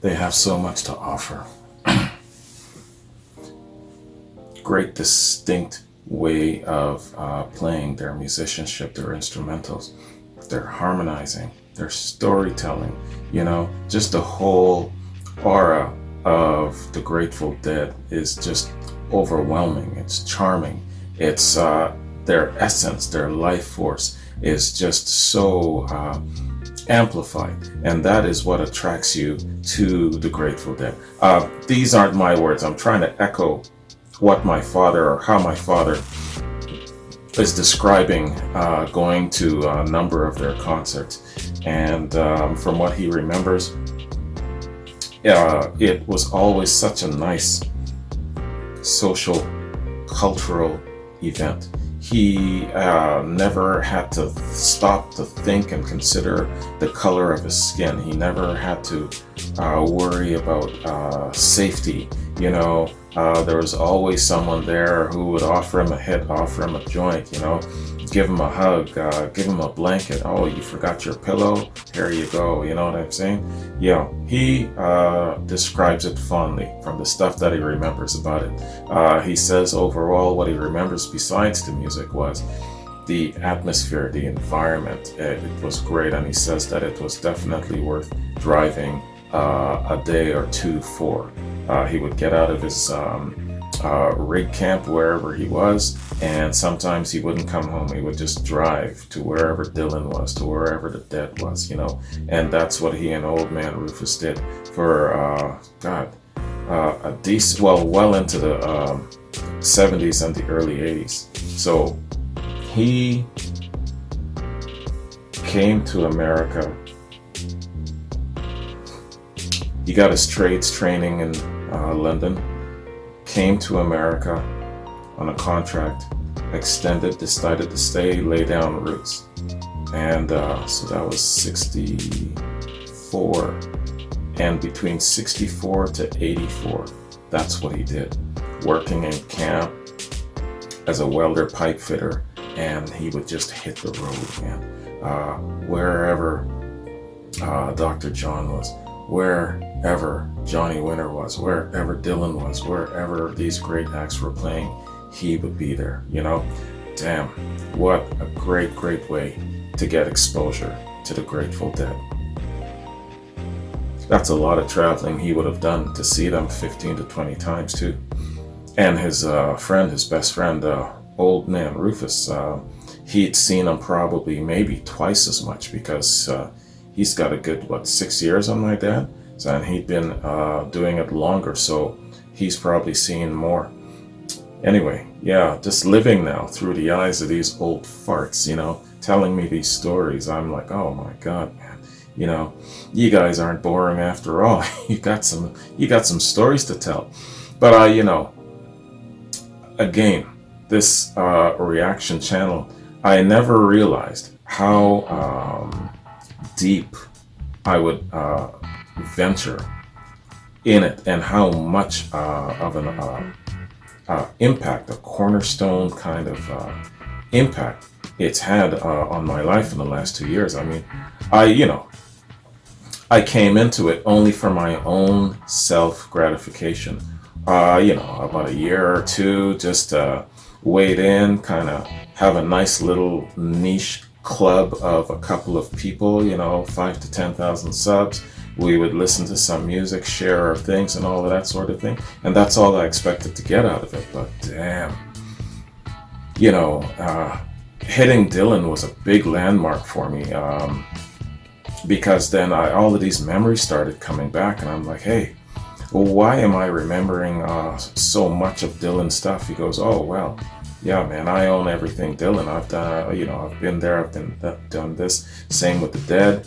They have so much to offer. Great, distinct way of playing their musicianship, their instrumentals, their harmonizing, their storytelling, just the whole aura of the Grateful Dead is just overwhelming. It's charming. It's their essence, their life force is just so amplified, and that is what attracts you to the Grateful Dead. These aren't my words. I'm trying to echo what my father, or how my father is describing going to a number of their concerts, and from what he remembers, it was always such a nice social, cultural event. He never had to stop to think and consider the color of his skin. He never had to worry about safety. There was always someone there who would offer him a hit, offer him a joint, give him a hug, give him a blanket. Oh, you forgot your pillow? Here you go. You know what I'm saying? Yeah, he describes it fondly from the stuff that he remembers about it. He says overall what he remembers besides the music was the atmosphere, the environment. It was great, and he says that it was definitely worth driving a day or two for. He would get out of his rig camp wherever he was, and sometimes he wouldn't come home. He would just drive to wherever Dylan was, to wherever the Dead was, and that's what he and Old Man Rufus did for a decent, well into the 70s and the early 80s. So he came to America. He got his trades training in London, came to America on a contract, extended, decided to stay, lay down roots. And so that was 64. And between 64 to 84, that's what he did. Working in camp as a welder pipe fitter, and he would just hit the road, man. Wherever Dr. John was, wherever Johnny Winter was, wherever Dylan was, wherever these great acts were playing, he would be there, Damn, what a great, great way to get exposure to the Grateful Dead. That's a lot of traveling he would have done to see them 15 to 20 times too. And his best friend, Old Man Rufus, he'd seen him probably maybe twice as much, because he's got a good, 6 years on my dad? And he'd been doing it longer, so he's probably seen more. Anyway, yeah, just living now through the eyes of these old farts, telling me these stories. I'm like, oh my God, man. You guys aren't boring after all. you got some stories to tell. But again, this reaction channel, I never realized how deep I would venture in it, and how much of an impact, a cornerstone kind of impact it's had on my life in the last 2 years. I mean, I came into it only for my own self-gratification. About a year or two, just wade in, kind of have a nice little niche club of a couple of people, 5 to 10,000 subs. We would listen to some music, share our things and all of that sort of thing. And that's all I expected to get out of it. But damn, hitting Dylan was a big landmark for me, because then all of these memories started coming back, and I'm like, hey, well, why am I remembering so much of Dylan's stuff? He goes, oh, well, yeah, man, I own everything Dylan. I've done, I've been there, I've done this. Same with the Dead,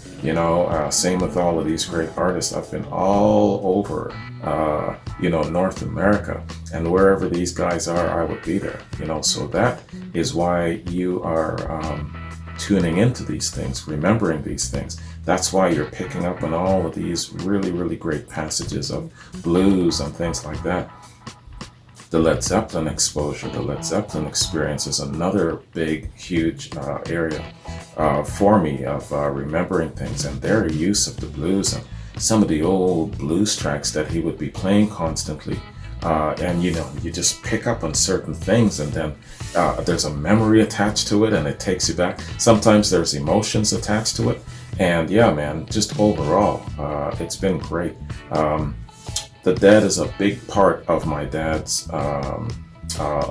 same with all of these great artists. I've been all over, North America, and wherever these guys are, I would be there, So that is why you are tuning into these things, remembering these things. That's why you're picking up on all of these really, really great passages of blues and things like that. The Led Zeppelin exposure, the Led Zeppelin experience is another big, huge area for me of remembering things, and their use of the blues some of the old blues tracks that he would be playing constantly. And you know, you just pick up on certain things, and then there's a memory attached to it, and it takes you back. Sometimes there's emotions attached to it, and yeah, man, just overall, it's been great. The Dead is a big part of my dad's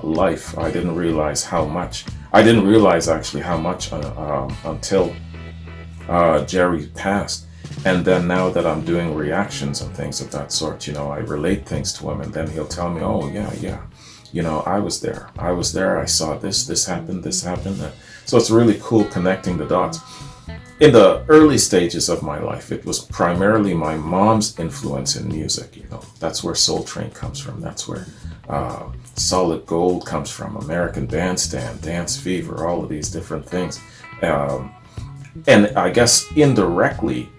life. I didn't realize how much. I didn't realize actually how much until Jerry passed. And then now that I'm doing reactions and things of that sort, you know, I relate things to him, and then he'll tell me, oh, yeah, you know, I was there, I saw this happened. So it's really cool connecting the dots. In the early stages of my life, it was primarily my mom's influence in music, you know. That's where Soul Train comes from. That's where Solid Gold comes from, American Bandstand, Dance Fever, all of these different things. And I guess indirectly,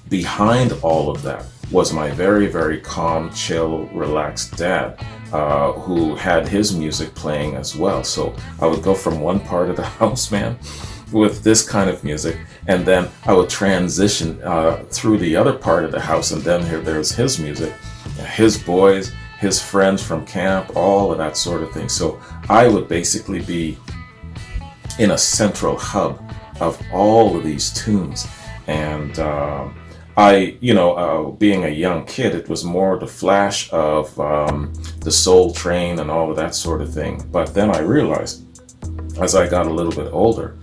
behind all of that was my very, very calm, chill, relaxed dad, who had his music playing as well. So I would go from one part of the house, man, with this kind of music, and then I would transition through the other part of the house, and then there's his music, his boys, his friends from camp, all of that sort of thing. So I would basically be in a central hub of all of these tunes. And being a young kid, it was more the flash of the Soul Train and all of that sort of thing. But then I realized, as I got a little bit older,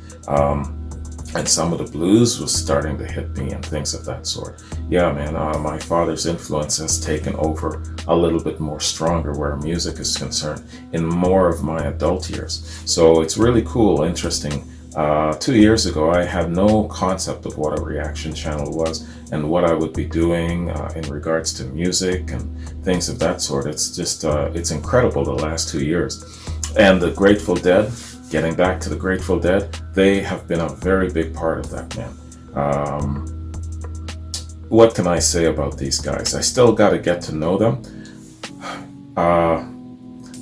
and some of the blues was starting to hit me and things of that sort. Yeah, man, my father's influence has taken over a little bit more stronger where music is concerned in more of my adult years. So it's really cool, interesting. 2 years ago, I had no concept of what a reaction channel was and what I would be doing in regards to music and things of that sort. It's just, it's incredible the last 2 years. And the Grateful Dead, getting back to the Grateful Dead, they have been a very big part of that, man. What can I say about these guys? I still got to get to know them.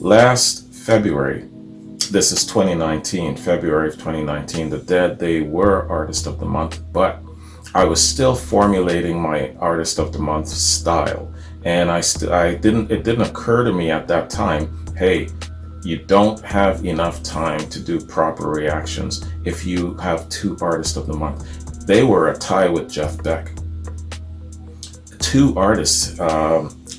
Last February, this is 2019, February of 2019, the Dead, they were Artist of the Month, but I was still formulating my Artist of the Month style. And it didn't occur to me at that time, hey, you don't have enough time to do proper reactions if you have 2 Artists of the Month. They were a tie with Jeff Beck. 2 artists,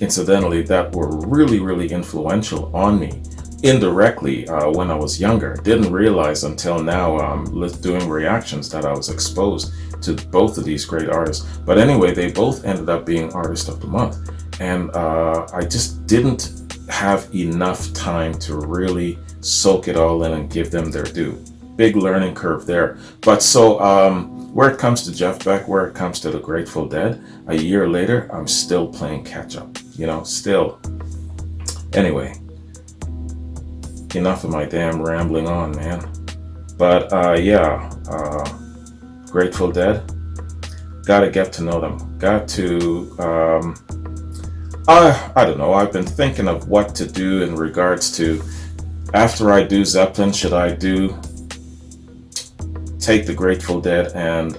incidentally, that were really, really influential on me. Indirectly, when I was younger, didn't realize until now, doing reactions, that I was exposed to both of these great artists. But anyway, they both ended up being Artist of the Month, and I just didn't have enough time to really soak it all in and give them their due. Big learning curve there. But so where it comes to Jeff Beck, where it comes to the Grateful Dead, a year later, I'm still playing catch up, you know, still. Anyway, enough of my damn rambling on, man. But Grateful Dead, gotta get to know them. Got to, I don't know, I've been thinking of what to do in regards to, after I do Zeppelin, should I take the Grateful Dead and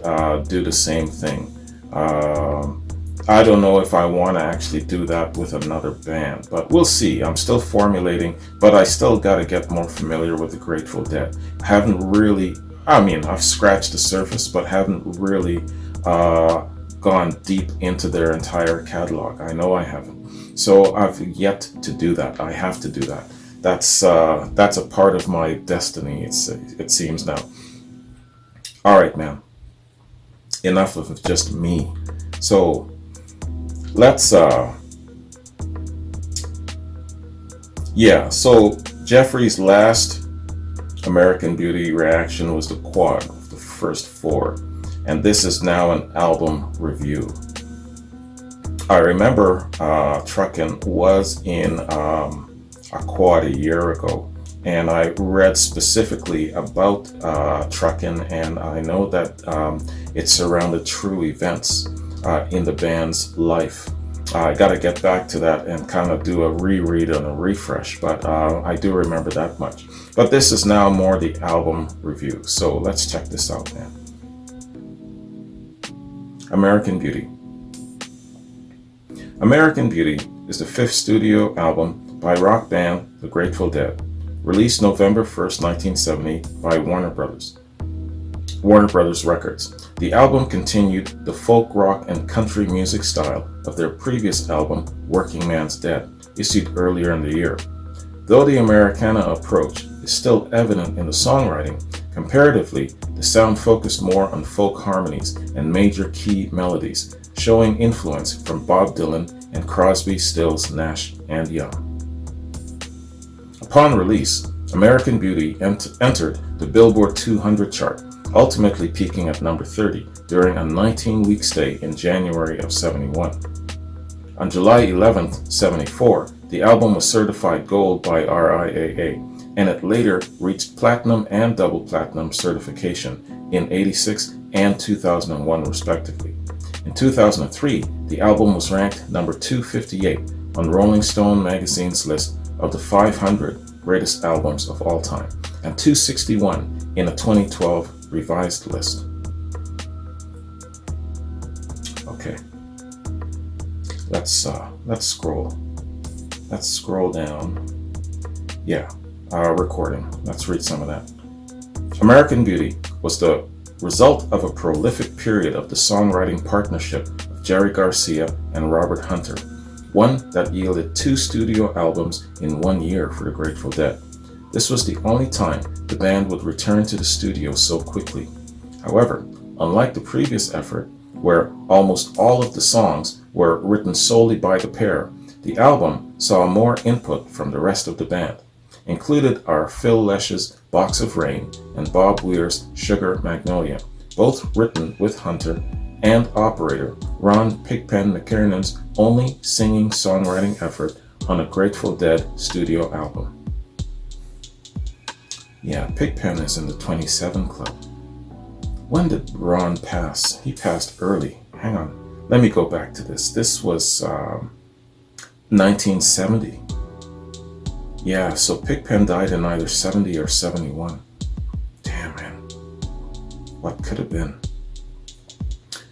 do the same thing? I don't know if I want to actually do that with another band, but we'll see. I'm still formulating, but I still got to get more familiar with the Grateful Dead. Haven't really, I've scratched the surface, but haven't really gone deep into their entire catalog. I know I haven't. So I've yet to do that. I have to do that. That's a part of my destiny, it seems now. All right, man. Enough of just me. So let's so Jeffrey's last American Beauty reaction was the quad of the first 4, and this is now an album review. I remember Truckin' was in a quad a year ago, and I read specifically about Truckin', and I know that it surrounded true events in the band's life. I got to get back to that and kind of do a reread and a refresh, but I do remember that much. But this is now more the album review, so let's check this out, man. American Beauty. American Beauty is the fifth studio album by rock band The Grateful Dead, released November 1st, 1970 by Warner Brothers Records. The album continued the folk rock and country music style of their previous album, Working Man's Dead, issued earlier in the year. Though the Americana approach is still evident in the songwriting, comparatively, the sound focused more on folk harmonies and major key melodies, showing influence from Bob Dylan and Crosby, Stills, Nash and Young. Upon release, American Beauty entered the Billboard 200 chart, ultimately peaking at number 30 during a 19-week stay in January of 71. On July 11, 74, the album was certified gold by RIAA, and it later reached platinum and double platinum certification in 86 and 2001 respectively. In 2003, the album was ranked number 258 on Rolling Stone magazine's list of the 500 greatest albums of all time, and 261 in a 2012 revised list. Okay, let's scroll. Let's scroll down. Yeah, recording. Let's read some of that. American Beauty was the result of a prolific period of the songwriting partnership of Jerry Garcia and Robert Hunter, one that yielded 2 studio albums in 1 year for the Grateful Dead. This was the only time the band would return to the studio so quickly. However, unlike the previous effort, where almost all of the songs were written solely by the pair, the album saw more input from the rest of the band. Included are Phil Lesh's Box of Rain and Bob Weir's Sugar Magnolia, both written with Hunter, and operator Ron Pigpen McKiernan's only singing songwriting effort on a Grateful Dead studio album. Yeah, Pigpen is in the 27 club. When did Ron pass? He passed early. Hang on. Let me go back to this. This was 1970. Yeah, so Pigpen died in either 70 or 71. Damn, man. What could have been?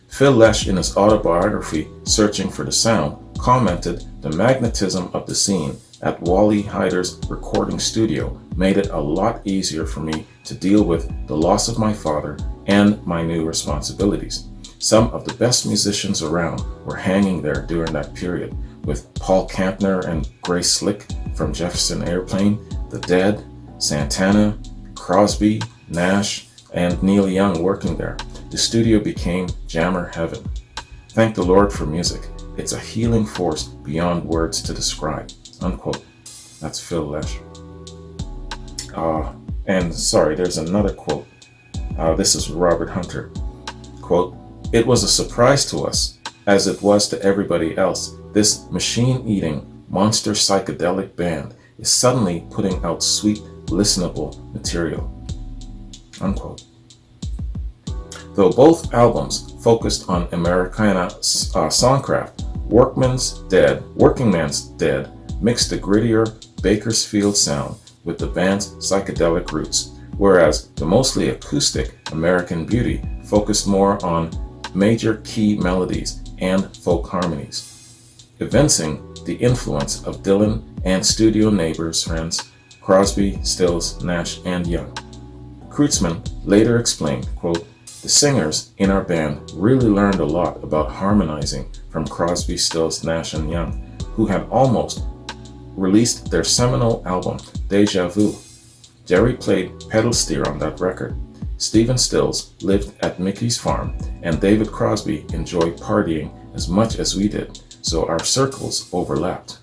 Phil Lesh, in his autobiography, Searching for the Sound, commented the magnetism of the scene at Wally Hyder's recording studio made it a lot easier for me to deal with the loss of my father and my new responsibilities. Some of the best musicians around were hanging there during that period, with Paul Kantner and Grace Slick from Jefferson Airplane, The Dead, Santana, Crosby, Nash, and Neil Young working there. The studio became jammer heaven. Thank the Lord for music. It's a healing force beyond words to describe. Unquote. That's Phil Lesh. And sorry, there's another quote. This is Robert Hunter. Quote, "It was a surprise to us, as it was to everybody else. This machine-eating, monster psychedelic band is suddenly putting out sweet, listenable material." Unquote. Though both albums focused on Americana songcraft, Working Man's Dead mixed the grittier Bakersfield sound with the band's psychedelic roots, whereas the mostly acoustic American Beauty focused more on major key melodies and folk harmonies, evincing the influence of Dylan and studio neighbors friends Crosby, Stills, Nash, and Young. Kreutzmann later explained, quote, "The singers in our band really learned a lot about harmonizing from Crosby, Stills, Nash, and Young, who had almost released their seminal album, Deja Vu. Jerry played pedal steer on that record. Stephen Stills lived at Mickey's farm, and David Crosby enjoyed partying as much as we did, so our circles overlapped."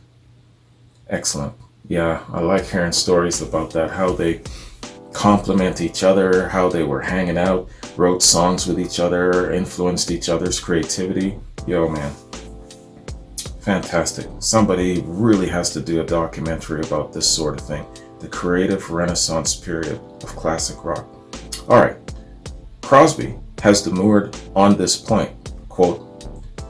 Excellent. Yeah, I like hearing stories about that, how they complement each other, how they were hanging out, wrote songs with each other, influenced each other's creativity. Yo, man. Fantastic. Somebody really has to do a documentary about this sort of thing, the creative renaissance period of classic rock. All right. Crosby has demurred on this point, quote,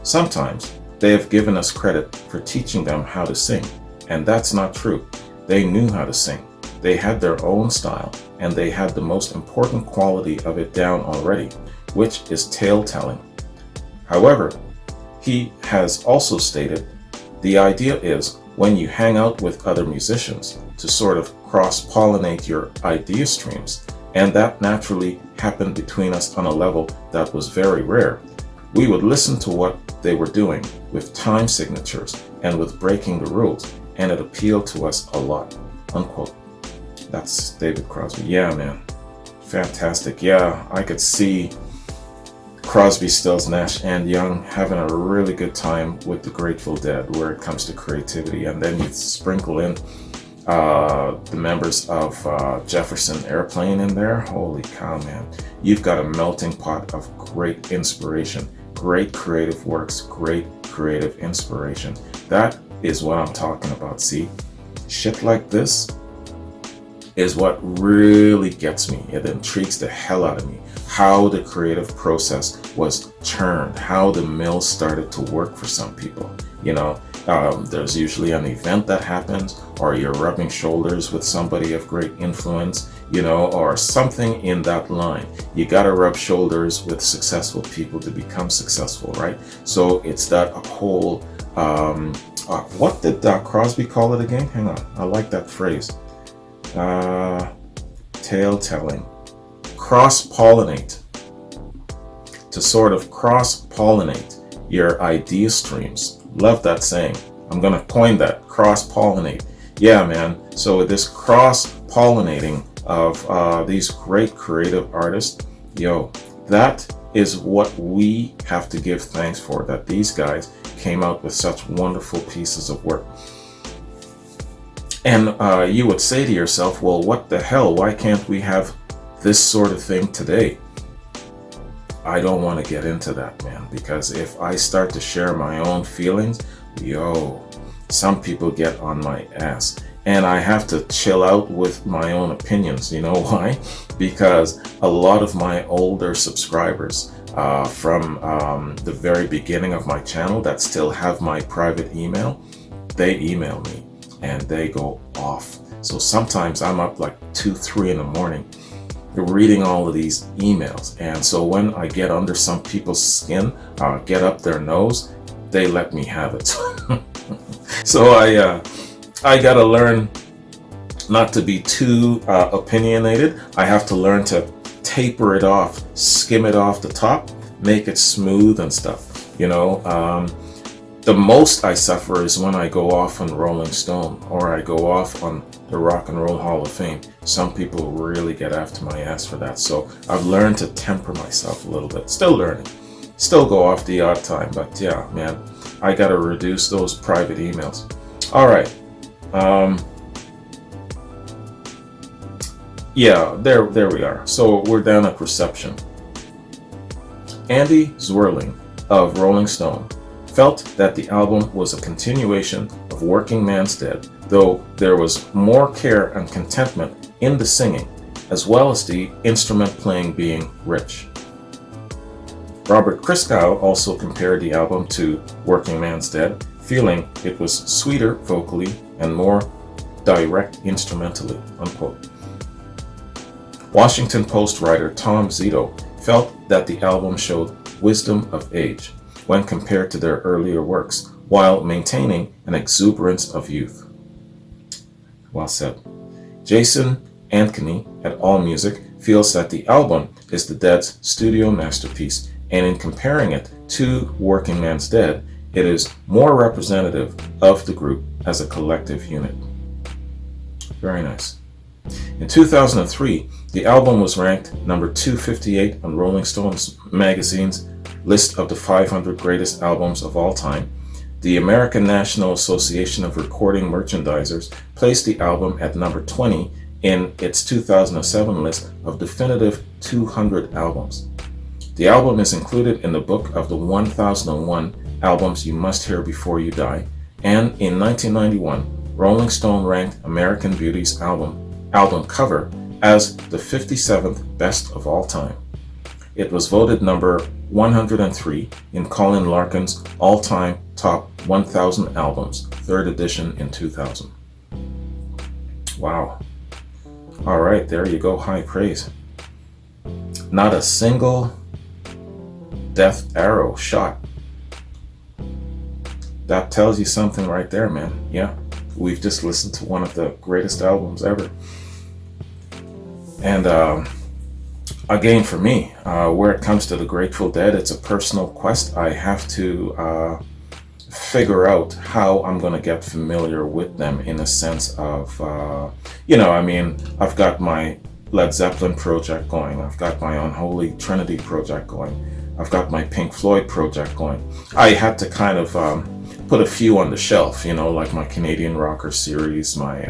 "Sometimes they have given us credit for teaching them how to sing, and that's not true. They knew how to sing. They had their own style, and they had the most important quality of it down already, which is tale telling." However, he has also stated The idea is when you hang out with other musicians to sort of cross-pollinate your idea streams, and that naturally happened between us on a level that was very rare. We would listen to what they were doing with time signatures and with breaking the rules, and it appealed to us a lot, unquote. That's David Crosby. Yeah, man. Fantastic. Yeah, I could see Crosby, Stills, Nash, and Young having a really good time with the Grateful Dead where it comes to creativity. And then you sprinkle in the members of Jefferson Airplane in there. Holy cow, man. You've got a melting pot of great inspiration, great creative works, great creative inspiration. That is what I'm talking about. See, shit like this is what really gets me. It intrigues the hell out of me. How the creative process was churned, how the mill started to work for some people. You know, there's usually an event that happens, or you're rubbing shoulders with somebody of great influence, you know, or something in that line. You gotta rub shoulders with successful people to become successful, right? So it's that whole, what did Crosby call it again? Hang on, I like that phrase. Tale telling. Cross-pollinate. To sort of cross-pollinate your idea streams. Love that saying. I'm gonna coin that. Cross-pollinate. Yeah, man. So this cross-pollinating of these great creative artists, yo, that is what we have to give thanks for, that these guys came out with such wonderful pieces of work. And you would say to yourself, well, what the hell? Why can't we have this sort of thing today? I don't want to get into that, man, because if I start to share my own feelings, yo, some people get on my ass. And I have to chill out with my own opinions. You know why? Because a lot of my older subscribers from the very beginning of my channel that still have my private email, they email me and they go off. So sometimes I'm up like 2, 3 in the morning reading all of these emails. And so when I get under some people's skin, get up their nose, they let me have it. So I gotta learn not to be too opinionated. I have to learn to taper it off, skim it off the top, make it smooth and stuff. You know, the most I suffer is when I go off on Rolling Stone or I go off on the Rock and Roll Hall of Fame. Some people really get after my ass for that. So I've learned to temper myself a little bit. Still learning. Still go off the odd time. But yeah, man, I gotta reduce those private emails. All right. Yeah, there we are. So we're down at reception. Andy Zwirling of Rolling Stone felt that the album was a continuation of Working Man's Dead, though there was more care and contentment in the singing, as well as the instrument playing being rich. Robert Christgau also compared the album to Working Man's Dead, feeling it was sweeter vocally and more direct instrumentally, unquote. Washington Post writer Tom Zito felt that the album showed wisdom of age when compared to their earlier works, while maintaining an exuberance of youth. Well said. Jason Ankeny at AllMusic feels that the album is the Dead's studio masterpiece, and in comparing it to Working Man's Dead, it is more representative of the group as a collective unit. Very nice. In 2003, the album was ranked number 258 on Rolling Stone magazine's list of the 500 greatest albums of all time. The American National Association of Recording Merchandisers placed the album at number 20 in its 2007 list of definitive 200 albums. The album is included in the book of the 1001 albums you must hear before you die, and in 1991, Rolling Stone ranked American Beauty's album cover as the 57th best of all time. It was voted number 103 in Colin Larkin's all-time top 1,000 albums, 3rd edition in 2000. Wow. All right, there you go, high praise. Not a single death arrow shot that tells you something right there, man. Yeah, we've just listened to one of the greatest albums ever. And again, for me, where it comes to the Grateful Dead, it's a personal quest. I have to figure out how I'm going to get familiar with them, in a sense of, I mean, I've got my Led Zeppelin project going, I've got my Unholy Trinity project going, I've got my Pink Floyd project going. I had to kind of put a few on the shelf, like my Canadian Rocker series, my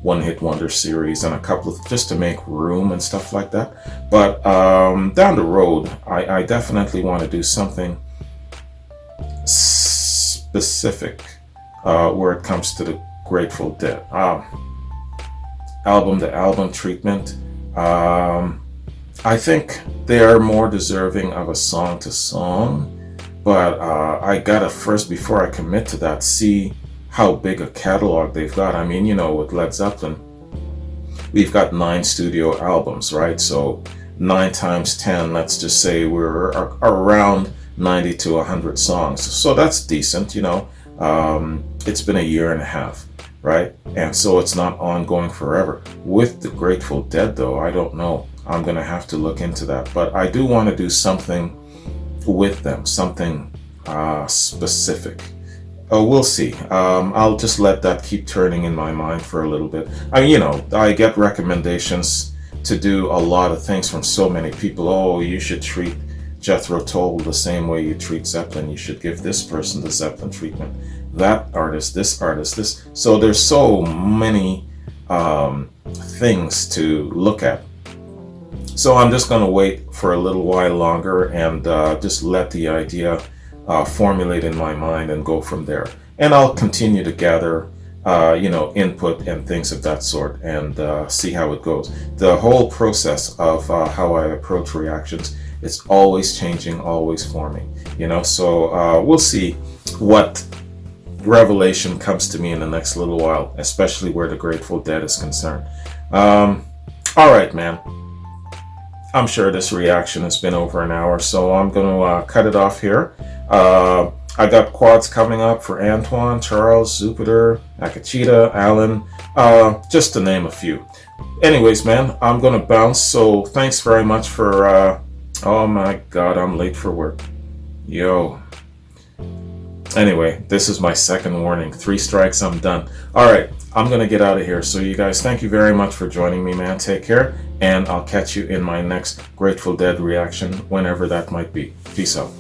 One Hit Wonder series, and a couple of, just to make room and stuff like that. But down the road, I definitely want to do something specific where it comes to the Grateful Dead. Album to album treatment. I think they are more deserving of a song to song, but I gotta first, before I commit to that, see how big a catalog they've got. I mean, with Led Zeppelin, we've got 9 studio albums, right? So 9 times 10, let's just say we're around 90 to 100 songs. So that's decent, it's been a year and a half, right? And so it's not ongoing forever. With the Grateful Dead, though, I don't know. I'm going to have to look into that. But I do want to do something with them, something specific. Oh, we'll see. I'll just let that keep turning in my mind for a little bit. I get recommendations to do a lot of things from so many people. Oh, you should treat Jethro Tull the same way you treat Zeppelin. You should give this person the Zeppelin treatment. That artist, this. So there's so many things to look at. So I'm just going to wait for a little while longer and just let the idea formulate in my mind and go from there. And I'll continue to gather, input and things of that sort, and see how it goes. The whole process of how I approach reactions, it's always changing, always forming, So we'll see what revelation comes to me in the next little while, especially where the Grateful Dead is concerned. All right, man. I'm sure this reaction has been over an hour, so I'm going to cut it off here. I got quads coming up for Antoine, Charles, Jupiter, Akachita, Alan, just to name a few. Anyways, man, I'm going to bounce, so thanks very much for... oh my God, I'm late for work. Yo. Anyway, this is my second warning. 3 strikes, I'm done. All right, I'm going to get out of here. So you guys, thank you very much for joining me, man. Take care, and I'll catch you in my next Grateful Dead reaction, whenever that might be. Peace out.